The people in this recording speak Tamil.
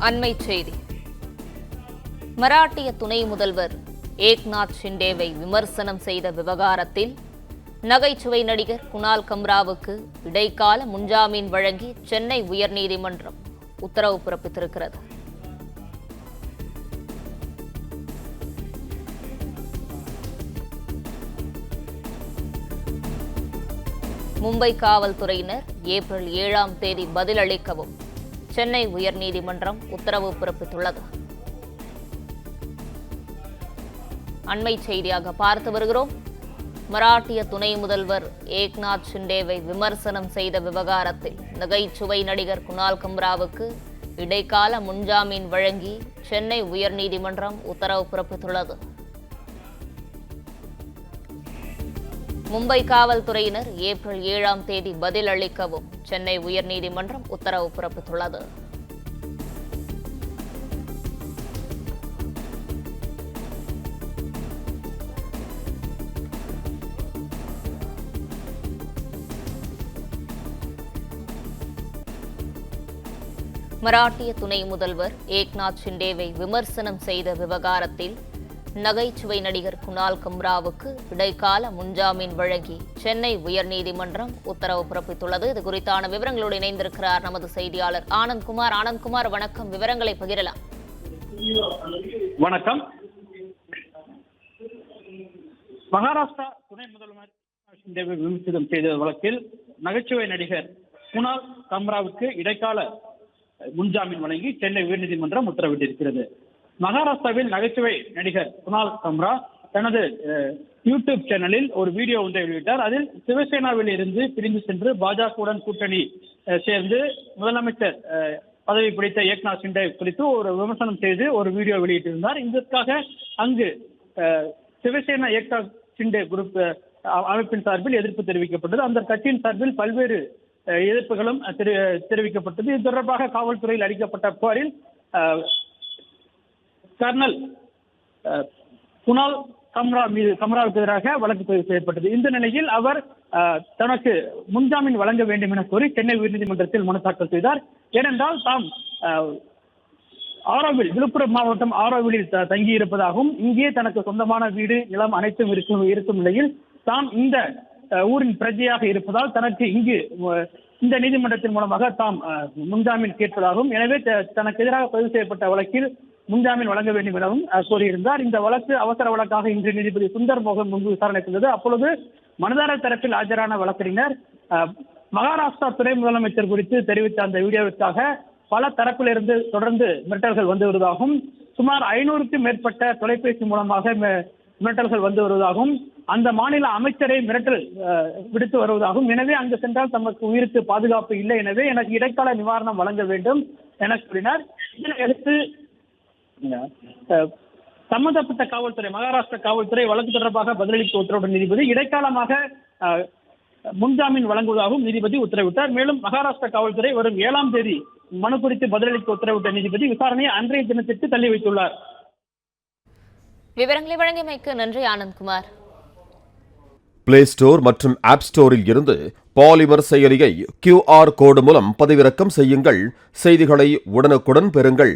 அண்மைச் செய்தி. மராட்டிய துணை முதல்வர் ஏக்நாத் ஷிண்டேவை விமர்சனம் செய்த விவகாரத்தில் நகைச்சுவை நடிகர் குணால் கம்ராவுக்கு இடைக்கால முன்ஜாமீன் வழங்கி சென்னை உயர்நீதிமன்றம் உத்தரவு பிறப்பித்திருக்கிறது. மும்பை காவல்துறையினர் ஏப்ரல் 7ஆம் தேதி பதிலளிக்கவும் சென்னை உயர்நீதிமன்றம் உத்தரவு பிறப்பித்துள்ளது. அண்மை செய்தியாக பார்த்து வருகிறோம். மராட்டிய துணை முதல்வர் ஏக்நாத் ஷிண்டேவை விமர்சனம் செய்த விவகாரத்தில் நகைச்சுவை நடிகர் குணால் கம்ராவுக்கு இடைக்கால முன்ஜாமீன் வழங்கி சென்னை உயர்நீதிமன்றம் உத்தரவு பிறப்பித்துள்ளது. மும்பை காவல்துறையினர் ஏப்ரல் 7ஆம் தேதி பதிலளிக்கவும் சென்னை உயர்நீதிமன்றம் உத்தரவு பிறப்பித்துள்ளது. மராட்டிய துணை முதல்வர் ஏக்நாத் ஷிண்டேவை விமர்சனம் செய்த விவகாரத்தில் நகைச்சுவை நடிகர் குணால் கம்ராவுக்கு இடைக்கால முன்ஜாமீன் வழங்கி சென்னை உயர்நீதிமன்றம் உத்தரவு பிறப்பித்துள்ளது. இது குறித்தான விவரங்களோடு இணைந்திருக்கிறார் நமது செய்தியாளர் ஆனந்த்குமார். ஆனந்த்குமார், வணக்கம். விவரங்களை பகிரலாம். வணக்கம். மகாராஷ்டிரா துணை முதல்வர் ஷிண்டேவை விமர்சனம் செய்த வழக்கில் நகைச்சுவை நடிகர் குணால் கம்ராவுக்கு இடைக்கால முன்ஜாமீன் வழங்கி சென்னை உயர்நீதிமன்றம் உத்தரவிட்டிருக்கிறது. மகாராஷ்டிராவில் நகைச்சுவை நடிகர் குணால் கம்ரா தனது யூடியூப் சேனலில் ஒரு வீடியோ ஒன்றை வெளியிட்டார். அதில் சிவசேனாவில் இருந்து பிரிந்து சென்று பாஜகவுடன் கூட்டணி சேர்ந்து முதலமைச்சர் பதவி பிடித்த ஏக்நாத் ஷிண்டே குறித்து ஒரு விமர்சனம் செய்து ஒரு வீடியோ வெளியிட்டிருந்தார். இதற்காக அங்கு சிவசேனா ஏக்நாத் ஷிண்டே குரூப் அமைப்பின் சார்பில் எதிர்ப்பு தெரிவிக்கப்பட்டது. அந்த கட்சியின் சார்பில் பல்வேறு எதிர்ப்புகளும் தெரிவிக்கப்பட்டது. இது தொடர்பாக காவல்துறையில் அளிக்கப்பட்ட புகாரில் கர்னல் குணால் கம்ராவுக்கு எதிராக வழக்கு பதிவு செய்யப்பட்டது. இந்த நிலையில் அவர் தனக்கு முன்ஜாமீன் வழங்க வேண்டும் என கோரி சென்னை உயர்நீதிமன்றத்தில் மனு தாக்கல் செய்தார். ஏனென்றால் தாம் விழுப்புரம் மாவட்டம் ஆரோவிலில் தங்கியிருப்பதாகவும் இங்கே தனக்கு சொந்தமான வீடு நிலம் அனைத்தும் இருக்கும் நிலையில் தாம் இந்த ஊரின் பிரஜையாக இருப்பதால் தனக்கு இங்கு இந்த நீதிமன்றத்தின் மூலமாக தாம் முன்ஜாமீன் கேட்பதாகவும், எனவே தனக்கு எதிராக பதிவு செய்யப்பட்ட வழக்கில் முன்ஜாமீன் வழங்க வேண்டும் எனவும் கோரியிருந்தார். இந்த வழக்கு அவசர வழக்காக இன்று நீதிபதி சுந்தர் மோகன் முன்பு விசாரணைக்கு வந்தது. அப்பொழுது மனுதாரர் தரப்பில் ஆஜரான வழக்கறிஞர் மகாராஷ்டிரா துணை முதலமைச்சர் குறித்து தெரிவித்த அந்த வீடியோவிற்காக பல தரப்பிலிருந்து தொடர்ந்து மிரட்டல்கள் வந்து வருவதாகவும், சுமார் 500க்கும் மேற்பட்ட தொலைபேசி மூலமாக மிரட்டல்கள் வந்து வருவதாகவும், அந்த மாநில அமைச்சரை மிரட்டல் விடுத்து வருவதாகவும், எனவே அங்கு சென்றால் தமக்கு உயிருக்கு பாதுகாப்பு இல்லை, எனவே எனக்கு இடைக்கால நிவாரணம் வழங்க வேண்டும் என கூறினார். இதனையடுத்து சம்பந்தப்பட்ட காவல்துறை மகாராஷ்டிரா காவல்துறை வழக்கு தொடர்பாக பதிலளிக்க உத்தரவிட்ட நீதிபதி இடைக்காலமாக முன்ஜாமீன் வழங்குவதாகவும் நீதிபதி உத்தரவிட்டார். மேலும் மகாராஷ்டிரா காவல்துறை வரும் 7ஆம் தேதி மனு குறித்து பதிலளிக்க உத்தரவிட்ட நீதிபதி விசாரணையை அன்றைய தினத்திற்கு தள்ளி வைத்துள்ளார். விவரங்களை வழங்கியமைக்கு நன்றி ஆனந்த்குமார். பிளே ஸ்டோர் மற்றும் ஆப் ஸ்டோரில் இருந்து பாலிமர் செயலியை QR கோடு மூலம் பதிவிறக்கம் செய்யுங்கள். செய்திகளை உடனுக்குடன் பெறுங்கள்.